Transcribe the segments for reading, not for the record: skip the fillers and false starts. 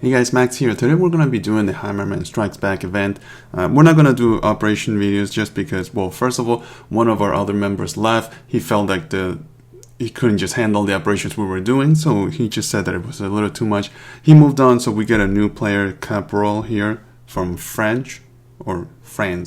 Hey guys, Max here. Today we're going to be doing the Hammerman Strikes Back event. We're not going to do operation videos just because, well, first of all, one of our other members left. He felt like he couldn't just handle the operations we were doing, so he just said that it was a little too much. He moved on, so we get a new player, Caporal, here from France.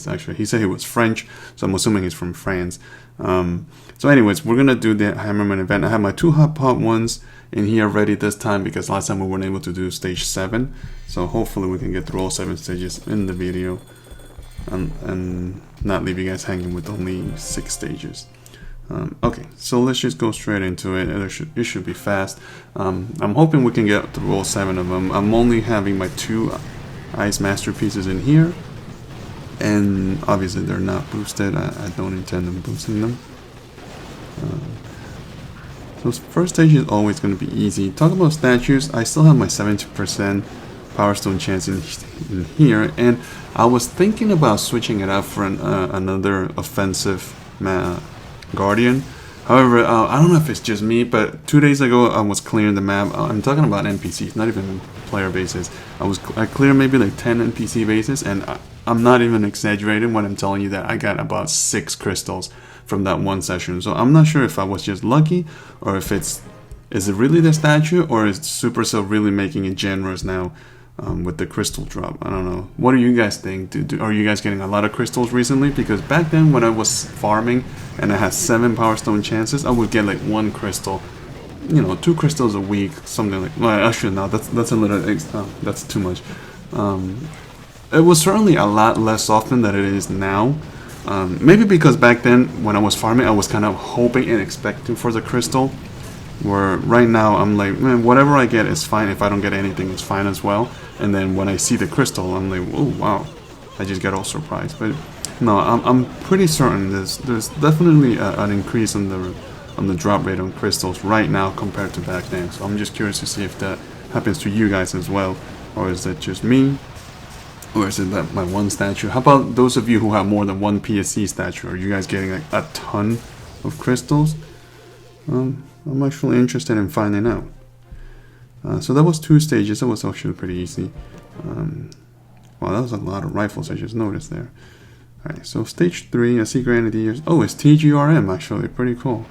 Actually. He said he was French, so I'm assuming he's from France. So anyways, we're going to do the Hammerman event. I have my 2 hot pot ones in here ready this time because last time we weren't able to do stage 7. So hopefully we can get through all 7 stages in the video and not leave you guys hanging with only 6 stages. Okay, so let's just go straight into it. It should be fast. I'm hoping we can get through all 7 of them. I'm only having my 2 ice masterpieces in here. And obviously they're not boosted. I don't intend on boosting them. So first stage is always going to be easy. Talk about statues. I still have my 70% Power Stone chance in here, and I was thinking about switching it out for another offensive Guardian. However, I don't know if it's just me, but 2 days ago I was clearing the map. I'm talking about NPCs, not even player bases. I cleared maybe like 10 NPC bases, and I'm not even exaggerating when I'm telling you that I got about 6 crystals from that one session. So I'm not sure if I was just lucky, or if is it really the statue, or is Supercell really making it generous now with the crystal drop? I don't know. What do you guys think? Are you guys getting a lot of crystals recently? Because back then when I was farming and I had 7 Power Stone chances, I would get like 1 crystal. 2 crystals a week, something like. Well, actually, no, that's a little. That's too much. It was certainly a lot less often than it is now. Maybe because back then when I was farming, I was kind of hoping and expecting for the crystal. Where right now I'm like, man, whatever I get is fine. If I don't get anything, it's fine as well. And then when I see the crystal, I'm like, oh wow, I just get all surprised. But no, I'm pretty certain there's definitely an increase on the drop rate on crystals right now compared to back then. So I'm just curious to see if that happens to you guys as well, or is it just me? Or is it that my one statue? How about those of you who have more than 1 PSC statue? Are you guys getting like a ton of crystals? I'm actually interested in finding out. So that was 2 stages. That was actually pretty easy. Wow, that was a lot of rifles I just noticed there. Alright, so stage 3, I see Grenadiers. Oh, it's TGRM actually. Pretty cool.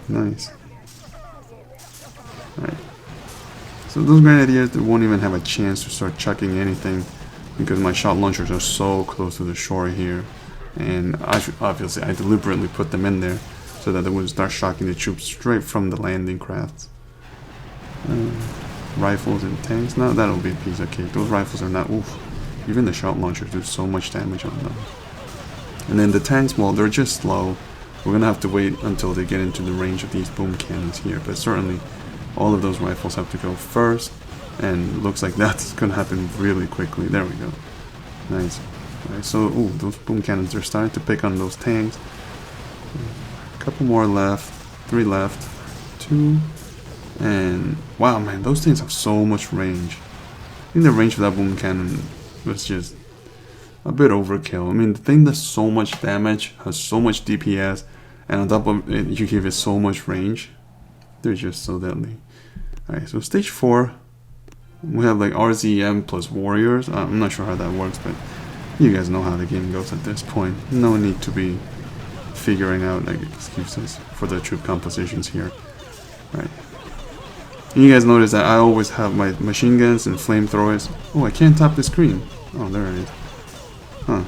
Nice. Alright. So those Grenadiers, they won't even have a chance to start chucking anything because my shot launchers are so close to the shore here. And obviously I deliberately put them in there so that they would start shocking the troops straight from the landing crafts. Rifles and tanks, now that'll be a piece of cake. Those rifles are not, oof. Even the shot launchers do so much damage on them. And then the tanks, well, they're just slow. We're gonna have to wait until they get into the range of these boom cannons here, but certainly all of those rifles have to go first, and looks like that's gonna happen really quickly. There we go. Nice. Alright, so ooh, those boom cannons are starting to pick on those tanks. A couple more left, 3 left, 2, and wow, man, those things have so much range. I think the range of that boom cannon was just a bit overkill. I mean, the thing does so much damage, has so much DPS, and on top of it, you give it so much range. They're just so deadly. Alright, so stage 4, we have like RZM plus warriors. I'm not sure how that works, but you guys know how the game goes at this point. No need to be figuring out like excuses for the troop compositions here. Alright. You guys notice that I always have my machine guns and flamethrowers. Oh, I can't tap the screen. Oh, there it is. Huh.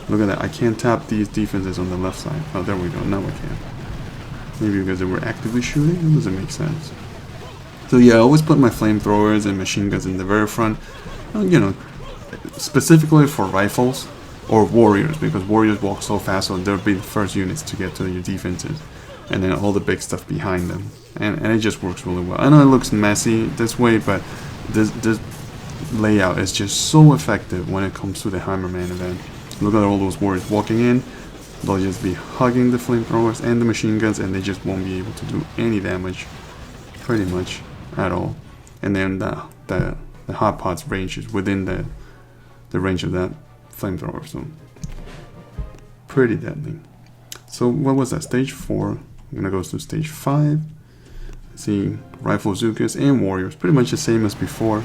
Look at that. I can't tap these defenses on the left side. Oh, there we go. Now I can. Maybe because they were actively shooting? It doesn't make sense. So yeah, I always put my flamethrowers and machine guns in the very front. Specifically for rifles or warriors, because warriors walk so fast, so they'll be the first units to get to your defenses. And then all the big stuff behind them. And it just works really well. I know it looks messy this way, but this layout is just so effective when it comes to the Hammerman event. Look at all those warriors walking in. They'll just be hugging the flamethrowers and the machine guns, and they just won't be able to do any damage, pretty much at all. And then the hot pot's range is within the range of that flamethrower, so pretty deadly. So what was that? Stage 4. I'm gonna go to stage 5. See, rifle Zookas and warriors, pretty much the same as before.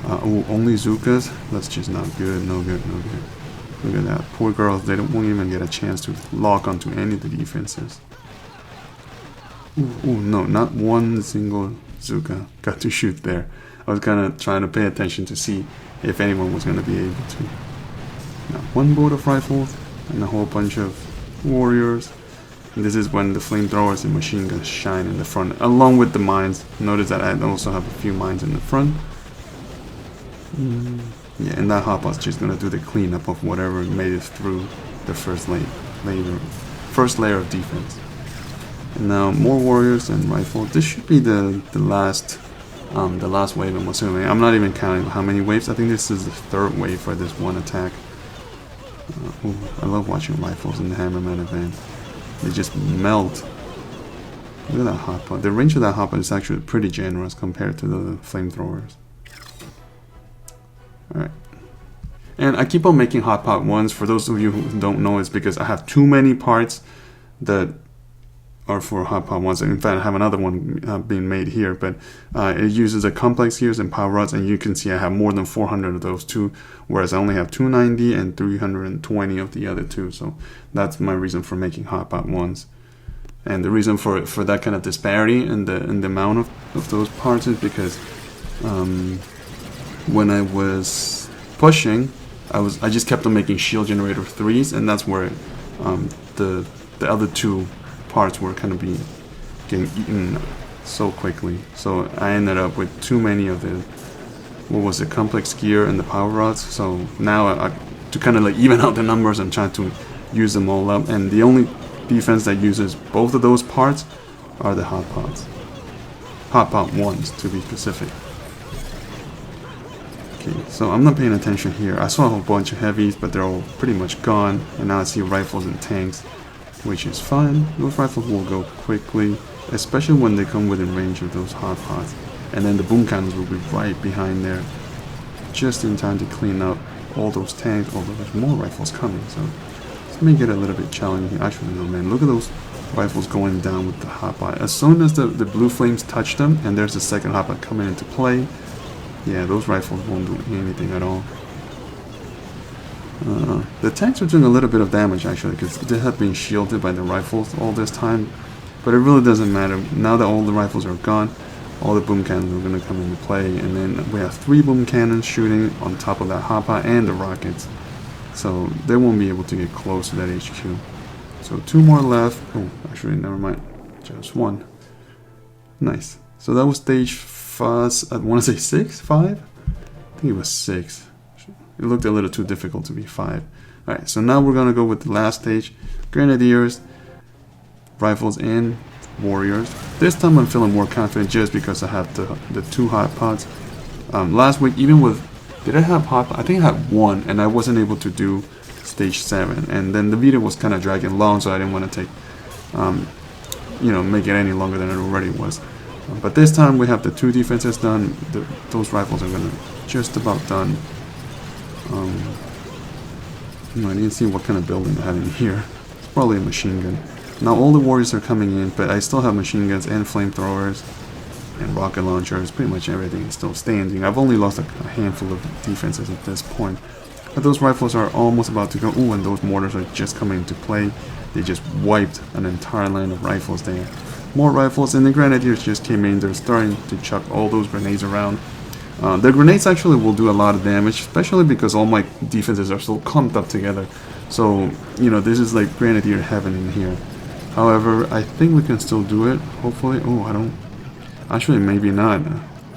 Only Zookas. That's just not good. No good. No good. Look at that. Poor girls. They won't even get a chance to lock onto any of the defenses. Ooh, no, not one single Zooka got to shoot there. I was kind of trying to pay attention to see if anyone was going to be able to. Now, one bolt of rifles and a whole bunch of warriors. And this is when the flamethrowers and machine guns shine in the front, along with the mines. Notice that I also have a few mines in the front. Yeah, and that hotpot's just going to do the cleanup of whatever made it through the first layer of defense. And now more warriors and rifles. This should be the last wave, I'm assuming. I'm not even counting how many waves. I think this is the third wave for this one attack. I love watching rifles in the Hammerman event. They just melt. Look at that hotpot. The range of that hotpot is actually pretty generous compared to the flamethrowers. Alright. And I keep on making hotpot ones. For those of you who don't know, it's because I have too many parts that are for hotpot ones. In fact, I have another one being made here, but it uses a complex gears and power rods, and you can see I have more than 400 of those too, whereas I only have 290 and 320 of the other two. So that's my reason for making hotpot ones. And the reason for that kind of disparity in the amount of those parts is because when I was pushing, I just kept on making shield generator 3s, and that's where the other two parts were kind of getting eaten so quickly. So I ended up with too many of the complex gear and the power rods. So now to kind of like even out the numbers, I'm trying to use them all up, and the only defense that uses both of those parts are the hotpots. Hotpot ones, to be specific. Okay, so I'm not paying attention here. I saw a whole bunch of heavies, but they're all pretty much gone, and now I see rifles and tanks, which is fine. Those rifles will go quickly, especially when they come within range of those hotpots. And then the boom cannons will be right behind there, just in time to clean up all those tanks, although there's more rifles coming, so this may get a little bit challenging. Actually, no, man, look at those rifles going down with the hotpot. As soon as the blue flames touch them, and there's the second hotpot coming into play, yeah, those rifles won't do anything at all. The tanks are doing a little bit of damage actually, because they have been shielded by the rifles all this time, but it really doesn't matter. Now that all the rifles are gone, all the boom cannons are going to come into play, and then we have 3 boom cannons shooting on top of that hotpot and the rockets, so they won't be able to get close to that HQ. So 2 more left. Oh, actually, never mind, just 1. Nice. So that was stage 5. I want to say 6, 5. I think it was 6. It looked a little too difficult to be 5. Alright, so now we're going to go with the last stage. Grenadiers, rifles, and warriors. This time I'm feeling more confident just because I have the 2 hotpots. Last week, even with... Did I have hotpot? I think I had 1, and I wasn't able to do stage 7. And then the video was kind of dragging long, so I didn't want to take... make it any longer than it already was. But this time we have the 2 defenses done. Those rifles are going to just about done. I didn't see what kind of building I had in here. It's probably a machine gun. Now all the warriors are coming in, but I still have machine guns and flamethrowers and rocket launchers. Pretty much everything is still standing. I've only lost a handful of defenses at this point. But those rifles are almost about to go. Ooh, and those mortars are just coming into play. They just wiped an entire line of rifles there. More rifles, and the grenadiers just came in. They're starting to chuck all those grenades around. The grenades actually will do a lot of damage, especially because all my defenses are so clumped up together. So, this is like grenadier heaven in here. However, I think we can still do it, hopefully. Oh, I don't... Actually, maybe not.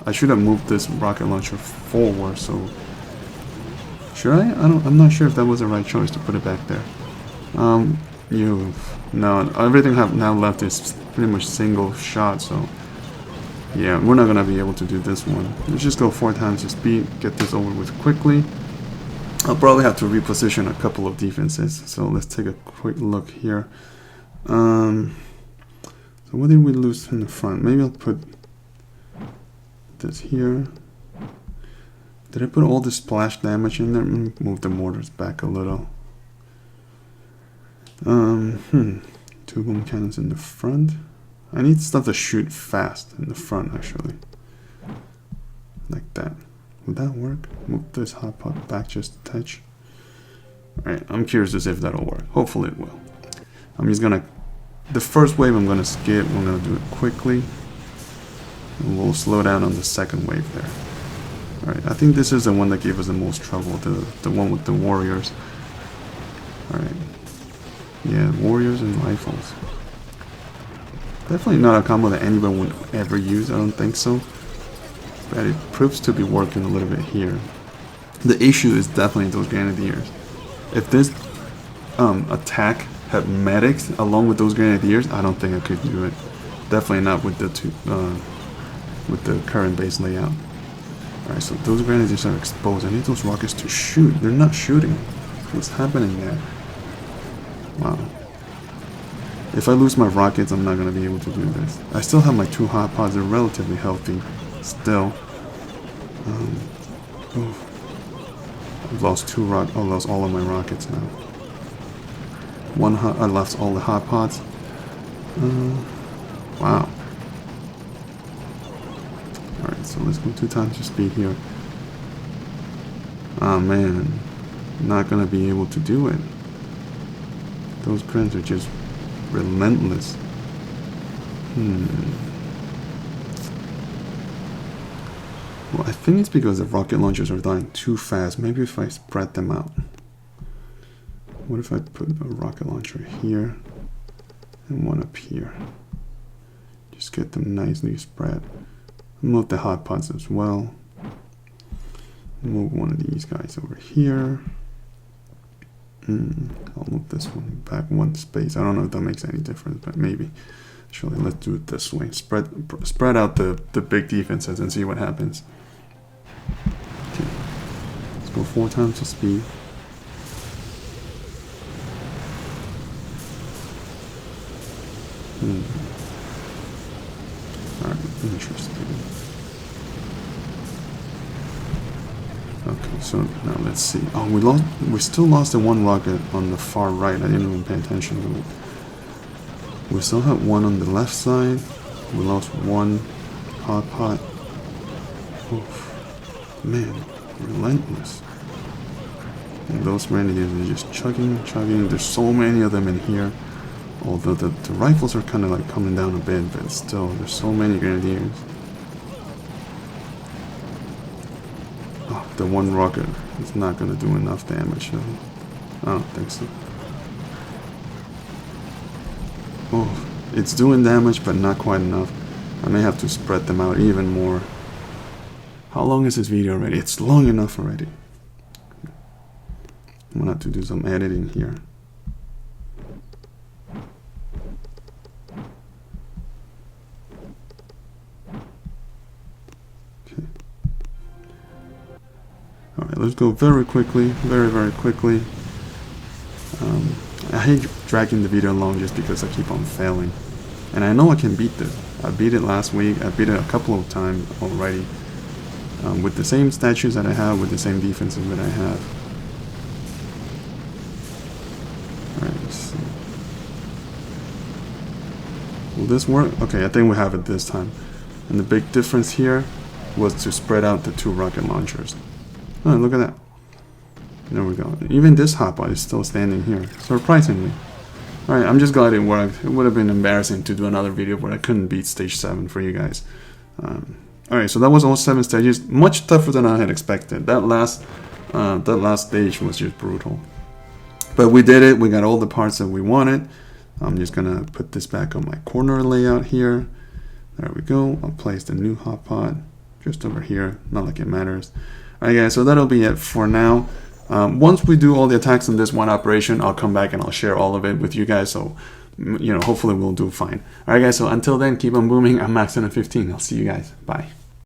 I should have moved this rocket launcher forward, so... Should I? I'm not sure if that was the right choice to put it back there. No, everything I have now left is pretty much single shot, so... Yeah, we're not going to be able to do this one. Let's just go 4 times the speed, get this over with quickly. I'll probably have to reposition a couple of defenses, so let's take a quick look here. So what did we lose in the front? Maybe I'll put this here. Did I put all the splash damage in there? Move the mortars back a little. 2 boom cannons in the front. I need stuff to shoot fast in the front, actually. Like that. Would that work? Move this hot pot back just a touch. Alright, I'm curious to see if that'll work. Hopefully it will. I'm just gonna... The first wave I'm gonna skip. I'm gonna do it quickly. And we'll slow down on the second wave there. Alright, I think this is the one that gave us the most trouble. The one with the warriors. Alright. Yeah, warriors and rifles. Definitely not a combo that anyone would ever use, I don't think so. But it proves to be working a little bit here. The issue is definitely those grenadiers. If this attack had medics along with those grenadiers, I don't think I could do it. Definitely not with the current base layout. Alright, so those grenadiers are exposed. I need those rockets to shoot. They're not shooting. What's happening there? Wow. If I lose my rockets, I'm not going to be able to do this. I still have my 2 hot pods. They're relatively healthy. Still. I've lost I lost all of my rockets now. I lost all the hot pods. Wow. Alright, so let's go 2 times your speed here. Oh man. Not gonna be able to do it. Those grins are just relentless. Well, I think it's because the rocket launchers are dying too fast. Maybe if I spread them out. What if I put a rocket launcher here and one up here? Just get them nicely spread. Move the hot pods as well. Move one of these guys over here. I'll move this one back 1 space. I don't know if that makes any difference, but maybe. Actually, let's do it this way. Spread out the big defenses and see what happens. Okay. Let's go 4 times the speed. Alright, interesting. Okay, so now let's see. Oh, we still lost the 1 rocket on the far right. I didn't even pay attention to it. We still have 1 on the left side. We lost 1 hot pot. Oof. Man, relentless. And those grenadiers are just chugging. There's so many of them in here. Although the rifles are kind of like coming down a bit, but still, there's so many grenadiers. Oh, the 1 rocket is not going to do enough damage though. I don't think so. Oh, it's doing damage, but not quite enough. I may have to spread them out even more. How long is this video already? It's long enough already. I'm going to have to do some editing here. Okay. Alright, let's go very quickly. Very quickly. I hate dragging the video along just because I keep on failing. And I know I can beat this. I beat it last week. I beat it a couple of times already. With the same statues that I have, with the same defenses that I have. Alright, let's see. Will this work? Okay, I think we have it this time. And the big difference here was to spread out the 2 rocket launchers. Oh, look at that. There we go. Even this hotbar is still standing here, surprisingly. Alright, I'm just glad it worked. It would have been embarrassing to do another video where I couldn't beat stage 7 for you guys. Alright, so that was all 7 stages. Much tougher than I had expected. That last stage was just brutal. But we did it. We got all the parts that we wanted. I'm just gonna put this back on my corner layout here. There we go. I'll place the new hot pod just over here. Not like it matters. Alright guys, so that'll be it for now. Once we do all the attacks in this one operation, I'll come back and I'll share all of it with you guys. So, you know, hopefully we'll do fine. Alright guys, so until then, keep on booming. I'm Max15. I'll see you guys. Bye.